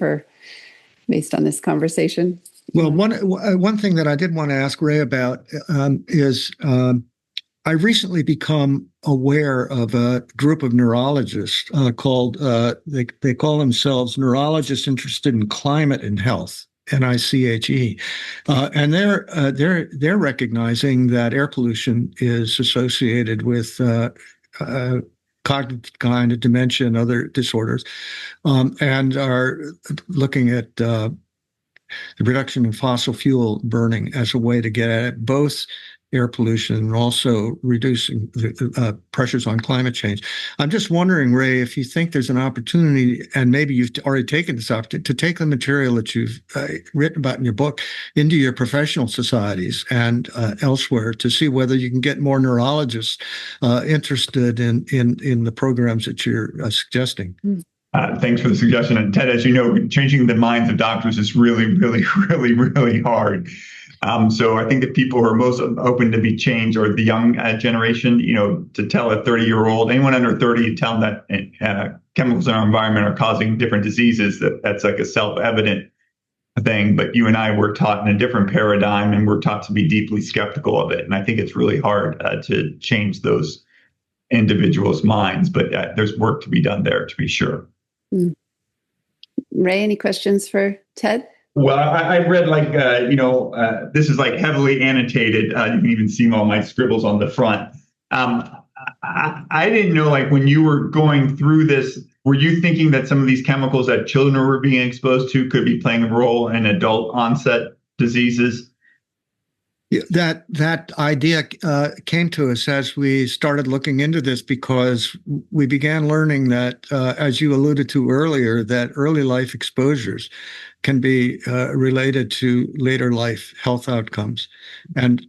based on this conversation?
Well, one thing that I did want to ask Ray about is I've recently become aware of a group of neurologists called, they call themselves Neurologists Interested in Climate and Health, NICHE. And they're recognizing that air pollution is associated with cognitive kind of dementia and other disorders, and are looking at the reduction in fossil fuel burning as a way to get at both air pollution and also reducing the pressures on climate change. I'm just wondering, Ray, if you think there's an opportunity, and maybe you've already taken this opportunity, to take the material that you've written about in your book into your professional societies and elsewhere to see whether you can get more neurologists interested in the programs that you're suggesting.
Thanks for the suggestion. And Ted, as you know, changing the minds of doctors is really, really, really, really hard. So I think the people who are most open to be changed are the young generation. To tell a 30-year-old, anyone under 30, tell them that chemicals in our environment are causing different diseases, that's like a self-evident thing. But you and I were taught in a different paradigm, and we're taught to be deeply skeptical of it. And I think it's really hard to change those individuals' minds. But there's work to be done there, to be sure.
Ray, any questions for Ted?
Well, I read this is like heavily annotated. You can even see all my scribbles on the front. I didn't know, when you were going through this, were you thinking that some of these chemicals that children were being exposed to could be playing a role in adult onset diseases?
That idea came to us as we started looking into this, because we began learning that, as you alluded to earlier, that early life exposures can be related to later life health outcomes, and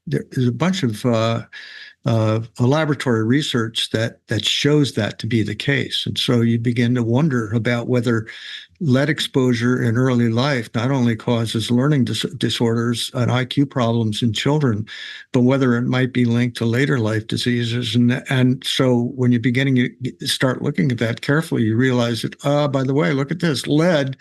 there's a bunch of laboratory research that shows that to be the case. And so you begin to wonder about whether lead exposure in early life not only causes learning disorders and IQ problems in children, but whether it might be linked to later life diseases. And so when you're beginning to start looking at that carefully, you realize that, by the way, look at this, lead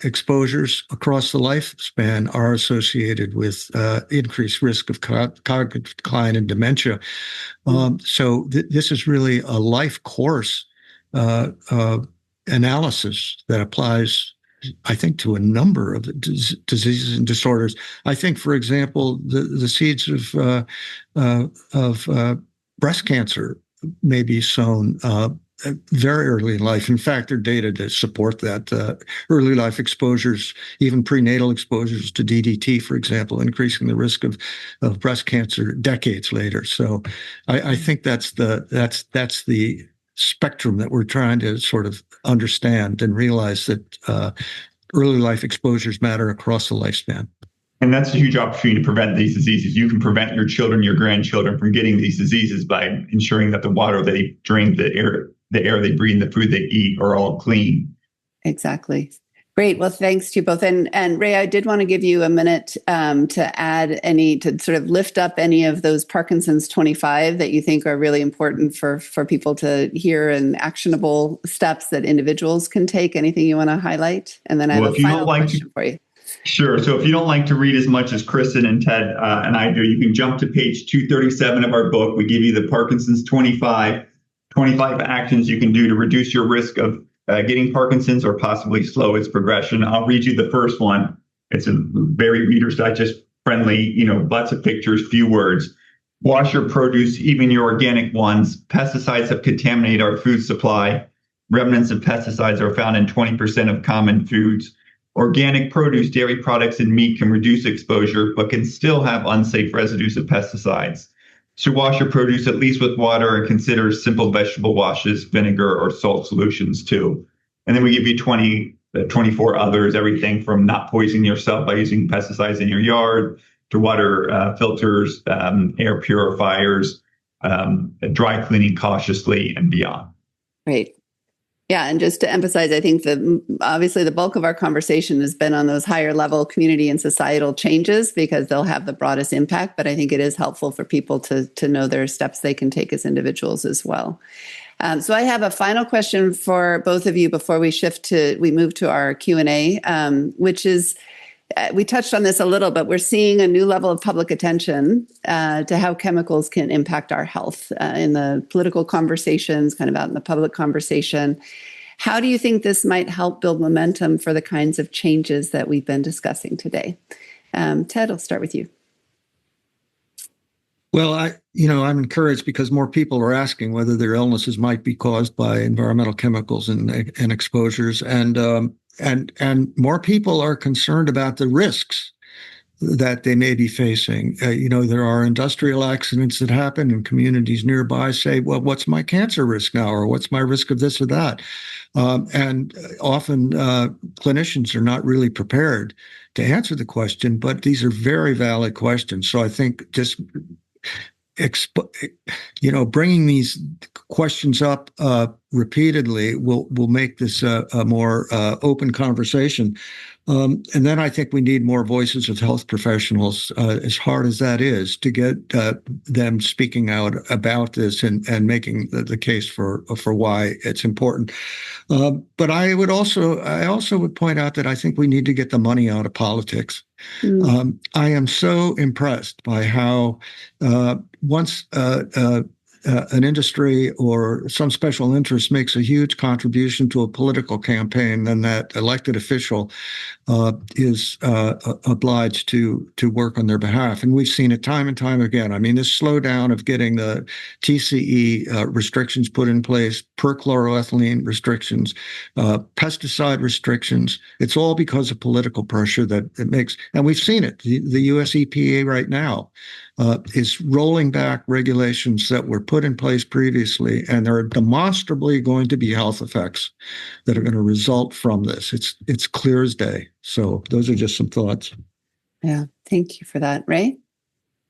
exposures across the lifespan are associated with increased risk of cognitive decline and dementia. So this is really a life course analysis that applies, I think, to a number of diseases and disorders. I think, for example, the seeds of breast cancer may be sown very early in life. In fact, there are data to support that. Early life exposures, even prenatal exposures to DDT, for example, increasing the risk of breast cancer decades later. So I think that's the spectrum that we're trying to sort of understand and realize that early life exposures matter across the lifespan.
And that's a huge opportunity to prevent these diseases. You can prevent your children, your grandchildren from getting these diseases by ensuring that the water they drink, the air they breathe, the food they eat are all clean.
Exactly. Great. Well, thanks to you both. And Ray, I did want to give you a minute to add to sort of lift up any of those Parkinson's 25 that you think are really important for people to hear, and actionable steps that individuals can take. Anything you want to highlight? And then I have a final question for you.
Sure. So if you don't like to read as much as Kristin and Ted and I do, you can jump to page 237 of our book. We give you the Parkinson's 25 actions you can do to reduce your risk of getting Parkinson's or possibly slow its progression. I'll read you the first one. It's a very Reader's Digest friendly, lots of pictures, few words. Wash your produce, even your organic ones. Pesticides have contaminated our food supply. Remnants of pesticides are found in 20% of common foods. Organic produce, dairy products, and meat can reduce exposure, but can still have unsafe residues of pesticides. So wash your produce at least with water, and consider simple vegetable washes, vinegar, or salt solutions too. And then we give you 24 others, everything from not poisoning yourself by using pesticides in your yard, to water filters, air purifiers, dry cleaning cautiously, and beyond.
Great. Yeah, and just to emphasize, I think that obviously the bulk of our conversation has been on those higher level community and societal changes, because they'll have the broadest impact. But I think it is helpful for people to know there are steps they can take as individuals as well. So I have a final question for both of you before we move to our Q&A, which is, we touched on this a little, but we're seeing a new level of public attention to how chemicals can impact our health in the political conversations, kind of out in the public conversation. How do you think this might help build momentum for the kinds of changes that we've been discussing today? Ted, I'll start with you.
Well, I'm encouraged because more people are asking whether their illnesses might be caused by environmental chemicals and exposures, and more people are concerned about the risks that they may be facing. There are industrial accidents that happen, and communities nearby say, well, what's my cancer risk now? Or what's my risk of this or that? And often clinicians are not really prepared to answer the question, but these are very valid questions. So I think just bringing these questions up repeatedly will make this a more open conversation. And then I think we need more voices of health professionals, as hard as that is, to get them speaking out about this and making the case for why it's important. But I also would point out that I think we need to get the money out of politics. I am so impressed by how once an industry or some special interest makes a huge contribution to a political campaign, then that elected official is obliged to work on their behalf. And we've seen it time and time again. I mean, this slowdown of getting the TCE restrictions put in place, perchloroethylene restrictions, pesticide restrictions, it's all because of political pressure that it makes. And we've seen it. The US EPA right now is rolling back regulations that were put in place previously, and there are demonstrably going to be health effects that are going to result from this. It's clear as day. So those are just some thoughts.
Yeah, thank you for that. Ray?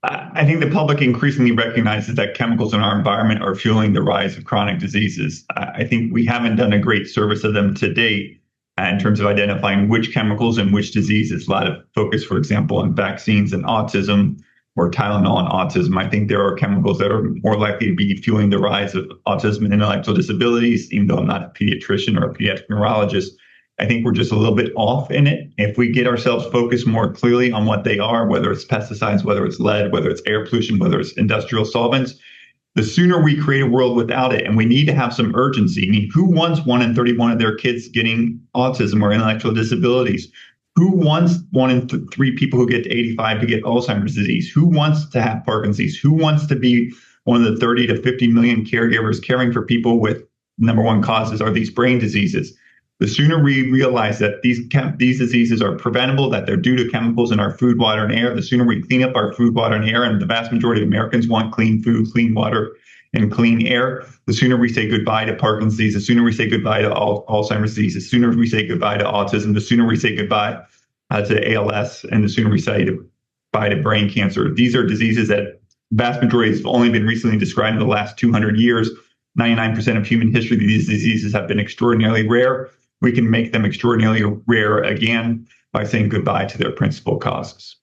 I think the public increasingly recognizes that chemicals in our environment are fueling the rise of chronic diseases. I think we haven't done a great service of them to date in terms of identifying which chemicals and which diseases. A lot of focus, for example, on vaccines and autism, or Tylenol and autism. I think there are chemicals that are more likely to be fueling the rise of autism and intellectual disabilities, even though I'm not a pediatrician or a pediatric neurologist. I think we're just a little bit off in it. If we get ourselves focused more clearly on what they are, whether it's pesticides, whether it's lead, whether it's air pollution, whether it's industrial solvents, the sooner we create a world without it. And we need to have some urgency. I mean, who wants 1 in 31 of their kids getting autism or intellectual disabilities? Who wants 1 in 3 people who get to 85 to get Alzheimer's disease? Who wants to have Parkinson's? Who wants to be one of the 30 to 50 million caregivers caring for people with number one causes are these brain diseases? The sooner we realize that these diseases are preventable, that they're due to chemicals in our food, water, and air, the sooner we clean up our food, water, and air, and the vast majority of Americans want clean food, clean water, and clean air, the sooner we say goodbye to Parkinson's disease, the sooner we say goodbye to Alzheimer's disease, the sooner we say goodbye to autism, the sooner we say goodbye to ALS, and the sooner we say goodbye to brain cancer. These are diseases that vast majority have only been recently described in the last 200 years. 99% of human history, these diseases have been extraordinarily rare. We can make them extraordinarily rare again by saying goodbye to their principal causes.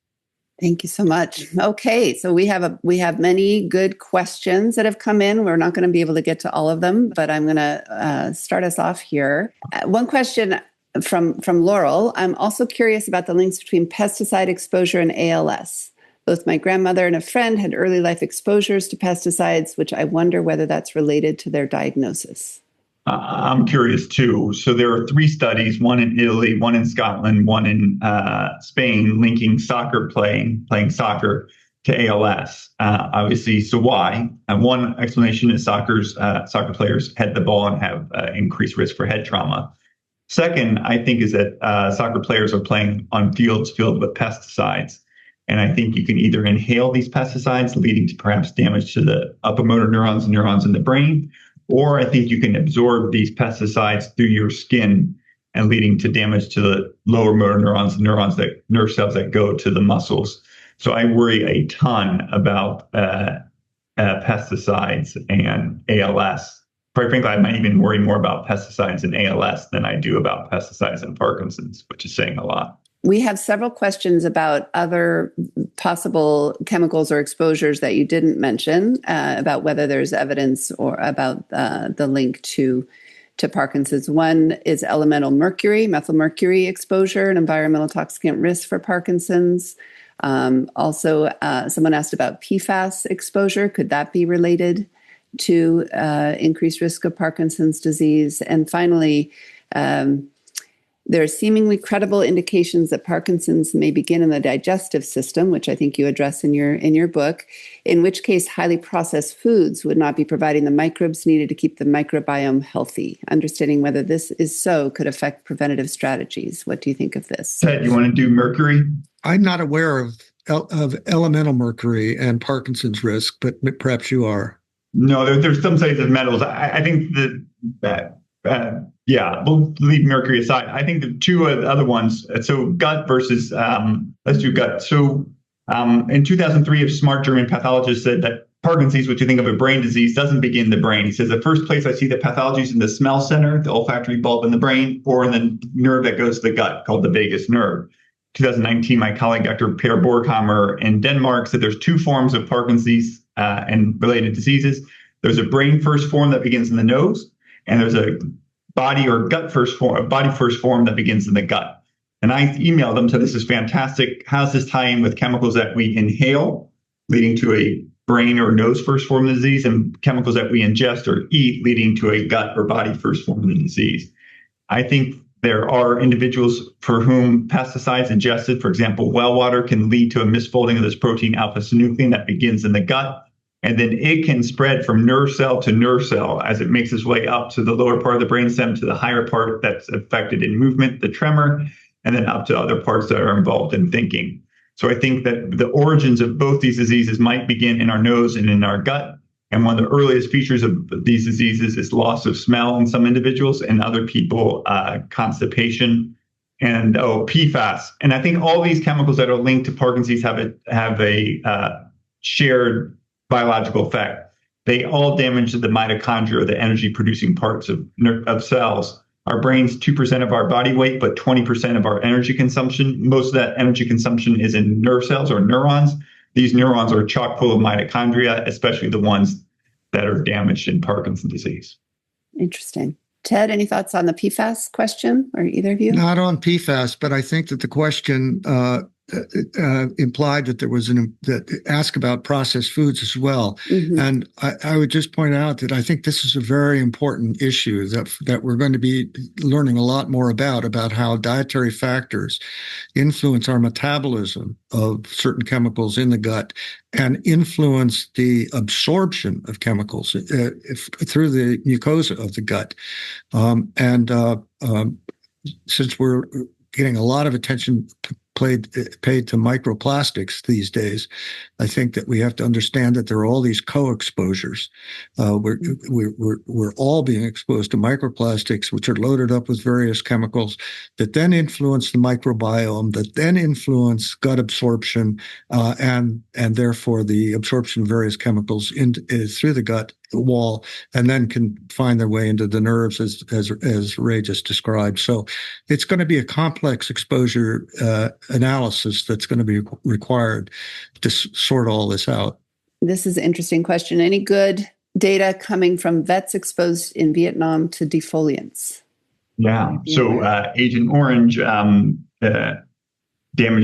Thank you so much. Okay, so we have many good questions that have come in. We're not going to be able to get to all of them, but I'm going to start us off here. One question from Laurel. I'm also curious about the links between pesticide exposure and ALS. Both my grandmother and a friend had early life exposures to pesticides, which I wonder whether that's related to their diagnosis.
I'm curious too. So there are 3 studies, one in Italy, one in Scotland, one in Spain, linking playing soccer to ALS. Obviously, so why? One explanation is soccer players head the ball and have increased risk for head trauma. Second, I think, is that soccer players are playing on fields filled with pesticides. And I think you can either inhale these pesticides, leading to perhaps damage to the upper motor neurons and neurons in the brain, or I think you can absorb these pesticides through your skin and leading to damage to the lower motor neurons and nerve cells that go to the muscles. So I worry a ton about pesticides and ALS. Quite frankly, I might even worry more about pesticides and ALS than I do about pesticides and Parkinson's, which is saying a lot.
We have several questions about other possible chemicals or exposures that you didn't mention, about whether there's evidence or about the link to Parkinson's. One is elemental mercury, methylmercury exposure, an environmental toxicant risk for Parkinson's. Also, someone asked about PFAS exposure. Could that be related to increased risk of Parkinson's disease? And finally, there are seemingly credible indications that Parkinson's may begin in the digestive system, which I think you address in your book, in which case highly processed foods would not be providing the microbes needed to keep the microbiome healthy. Understanding whether this is so could affect preventative strategies. What do you think of this?
Ted, you want to do mercury?
I'm not aware of elemental mercury and Parkinson's risk, but perhaps you are.
No, there's some studies of metals. I think that we'll leave mercury aside. I think the 2 other ones, so gut versus, let's do gut. So in 2003, a smart German pathologist said that Parkinson's, which you think of a brain disease, doesn't begin in the brain. He says the first place I see the pathology is in the smell center, the olfactory bulb in the brain, or in the nerve that goes to the gut called the vagus nerve. 2019, my colleague, Dr. Per Borghammer in Denmark, said there's 2 forms of Parkinson's and related diseases. There's a brain first form that begins in the nose, and there's a body or gut first form, body first form that begins in the gut. And I emailed them, said, this is fantastic. How does this tie in with chemicals that we inhale, leading to a brain or nose first form of the disease, and chemicals that we ingest or eat, leading to a gut or body first form of the disease? I think there are individuals for whom pesticides ingested, for example, well water, can lead to a misfolding of this protein alpha-synuclein that begins in the gut. And then it can spread from nerve cell to nerve cell as it makes its way up to the lower part of the brainstem to the higher part that's affected in movement, the tremor, and then up to other parts that are involved in thinking. So I think that the origins of both these diseases might begin in our nose and in our gut. And one of the earliest features of these diseases is loss of smell in some individuals, and other people, constipation and PFAS. And I think all these chemicals that are linked to Parkinson's have a shared biological effect. They all damage the mitochondria, the energy producing parts of cells. Our brain's 2% of our body weight, but 20% of our energy consumption. Most of that energy consumption is in nerve cells or neurons. These neurons are chock full of mitochondria, especially the ones that are damaged in Parkinson's disease.
Interesting. Ted, any thoughts on the PFAS question, or either of you?
Not on PFAS, but I think that the question implied that there was ask about processed foods as well. Mm-hmm. And I would just point out that I think this is a very important issue that we're going to be learning a lot more about how dietary factors influence our metabolism of certain chemicals in the gut and influence the absorption of chemicals through the mucosa of the gut. Since we're getting a lot of attention paid to microplastics these days. I think that we have to understand that there are all these co-exposures. We're all being exposed to microplastics, which are loaded up with various chemicals that then influence the microbiome, that then influence gut absorption, and therefore the absorption of various chemicals through the gut wall, and then can find their way into the nerves, as Ray just described. So it's going to be a complex exposure analysis that's going to be required to sort all this out.
This is an interesting question. Any good data coming from vets exposed in Vietnam to defoliants?
Yeah. So Agent Orange damage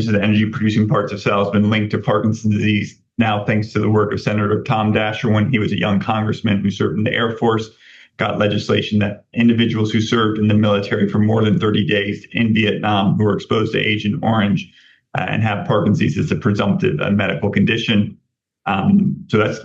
to the energy-producing parts of cells has been linked to Parkinson's disease now, thanks to the work of Senator Tom Dasher when he was a young congressman who served in the Air Force, got legislation that individuals who served in the military for more than 30 days in Vietnam who were exposed to Agent Orange and have Parkinson's as a presumptive medical condition. So that's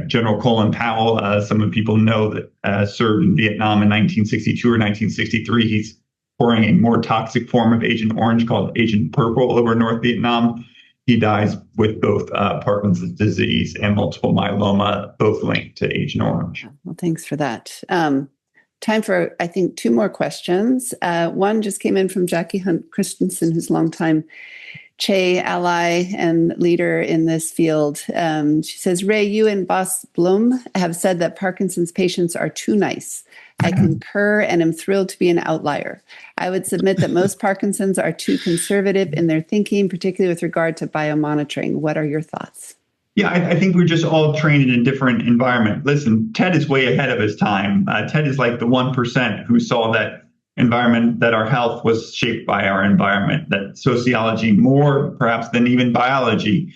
General Colin Powell. Some of people know that served in Vietnam in 1962 or 1963. He's pouring a more toxic form of Agent Orange called Agent Purple over North Vietnam. He dies with both Parkinson's disease and multiple myeloma, both linked to Agent Orange.
Well, thanks for that. Time for, I think, two more questions. One just came in from Jackie Hunt Christensen, who's a longtime CHE ally and leader in this field. She says, Ray, you and Boss Blum have said that Parkinson's patients are too nice. I concur and am thrilled to be an outlier. I would submit that most Parkinsons are too conservative in their thinking, particularly with regard to biomonitoring. What are your thoughts?
Yeah, I think we're just all trained in a different environment. Listen, Ted is way ahead of his time. Ted is like the 1% who saw that environment, that our health was shaped by our environment, that sociology more perhaps than even biology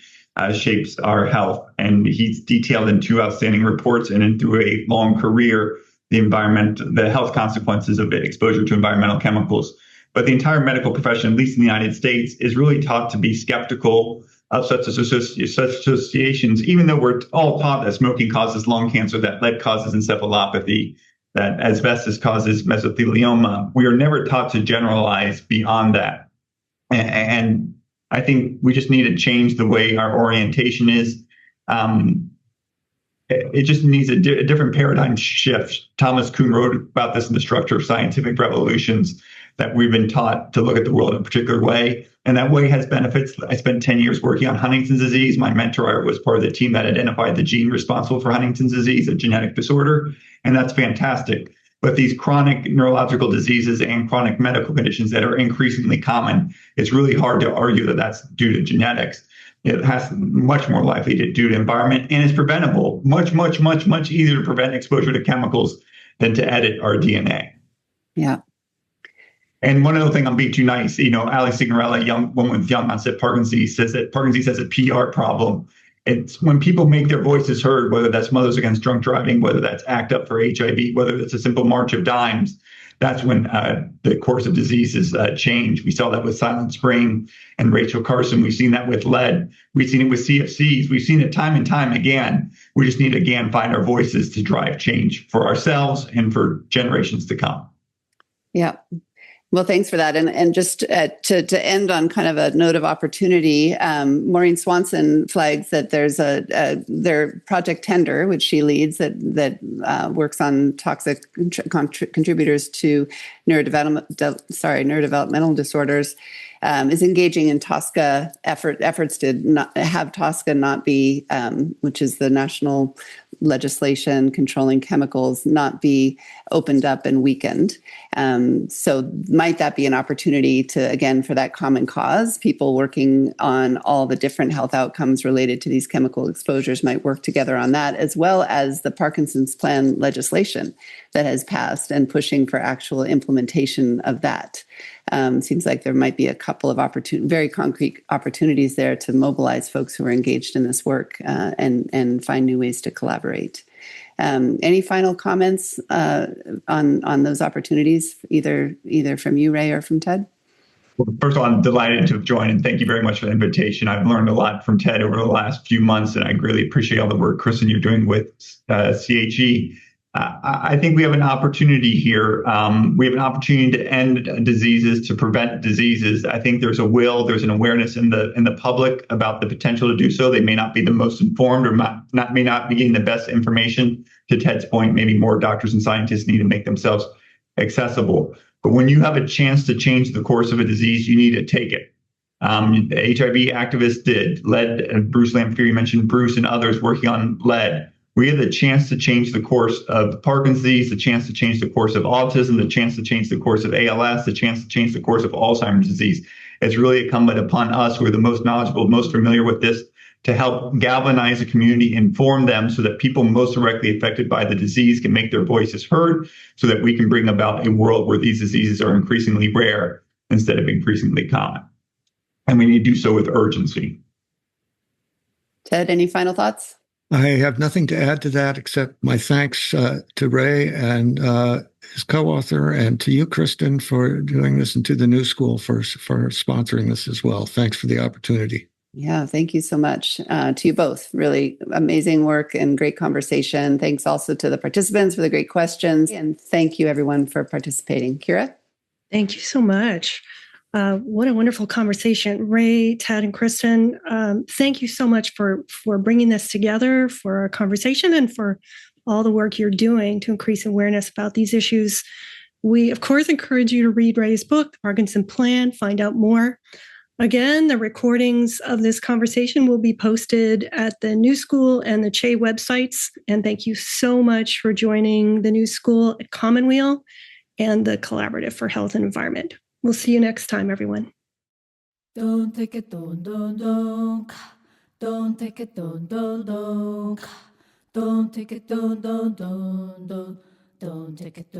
shapes our health. And he's detailed in 2 outstanding reports and through a long career the health consequences of exposure to environmental chemicals. But the entire medical profession, at least in the United States, is really taught to be skeptical of such associations, even though we're all taught that smoking causes lung cancer, that lead causes encephalopathy, that asbestos causes mesothelioma. We are never taught to generalize beyond that. And I think we just need to change the way our orientation is. It just needs a different paradigm shift. Thomas Kuhn wrote about this in The Structure of Scientific Revolutions, that we've been taught to look at the world in a particular way. And that way has benefits. I spent 10 years working on Huntington's disease. My mentor was part of the team that identified the gene responsible for Huntington's disease, a genetic disorder. And that's fantastic. But these chronic neurological diseases and chronic medical conditions that are increasingly common, it's really hard to argue that that's due to genetics. It has much more likely to due to environment, and it's preventable. Much, much, much, much easier to prevent exposure to chemicals than to edit our DNA.
Yeah.
And one other thing, I'm being too nice. Ali Signorella, a young woman with young onset Parkinson's, says that Parkinson's has a PR problem. It's when people make their voices heard, whether that's Mothers Against Drunk Driving, whether that's ACT UP for HIV, whether it's a simple March of Dimes, that's when the course of diseases change. We saw that with Silent Spring and Rachel Carson. We've seen that with lead. We've seen it with CFCs. We've seen it time and time again. We just need to, again, find our voices to drive change for ourselves and for generations to come.
Yeah. Well, thanks for that. And just to end on kind of a note of opportunity, Maureen Swanson flags that there's their Project Tender, which she leads, that works on toxic contributors to neurodevelopmental disorders, is engaging in TSCA efforts to not have TSCA not be, which is the national legislation controlling chemicals, not be opened up and weakened. So might that be an opportunity to, again, for that common cause, people working on all the different health outcomes related to these chemical exposures might work together on that, as well as the Parkinson's plan legislation that has passed and pushing for actual implementation of that. Seems like there might be a couple of very concrete opportunities there to mobilize folks who are engaged in this work and find new ways to collaborate. Any final comments on those opportunities, either from you, Ray, or from Ted?
Well, first of all, I'm delighted to have joined, and thank you very much for the invitation. I've learned a lot from Ted over the last few months, and I really appreciate all the work, Kristin, you're doing with CHE. I think we have an opportunity here. We have an opportunity to end diseases, to prevent diseases. I think there's a will, there's an awareness in the public about the potential to do so. They may not be the most informed or may not be getting the best information. To Ted's point, maybe more doctors and scientists need to make themselves accessible. But when you have a chance to change the course of a disease, you need to take it. The HIV activists did. Lead, Bruce Lampieri mentioned Bruce and others working on lead. We have the chance to change the course of Parkinson's disease, the chance to change the course of autism, the chance to change the course of ALS, the chance to change the course of Alzheimer's disease. It's really incumbent upon us, who are the most knowledgeable, most familiar with this, to help galvanize the community, inform them so that people most directly affected by the disease can make their voices heard, so that we can bring about a world where these diseases are increasingly rare instead of increasingly common. And we need to do so with urgency.
Ted, any final thoughts?
I have nothing to add to that except my thanks to Ray and his co-author, and to you, Kristin, for doing this, and to the New School for sponsoring this as well. Thanks for the opportunity.
Yeah, thank you so much to you both. Really amazing work and great conversation. Thanks also to the participants for the great questions. And thank you, everyone, for participating. Kira?
Thank you so much. What a wonderful conversation. Ray, Ted, and Kristin, thank you so much for bringing this together, for our conversation, and for all the work you're doing to increase awareness about these issues. We, of course, encourage you to read Ray's book, The Parkinson Plan, find out more. Again, the recordings of this conversation will be posted at the New School and the CHE websites. And thank you so much for joining the New School at Commonweal and the Collaborative for Health and Environment. We'll see you next time, everyone.
Don't take it, don't take it, don't take it, don't take it, don't take it, don't take it, don't take it, don't take it,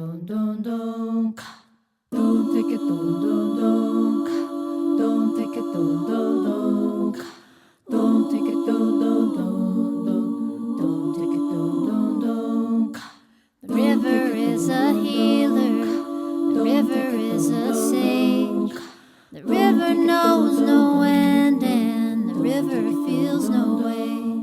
The river is a healer, the river is a sage, the river knows no end, and the river feels no way.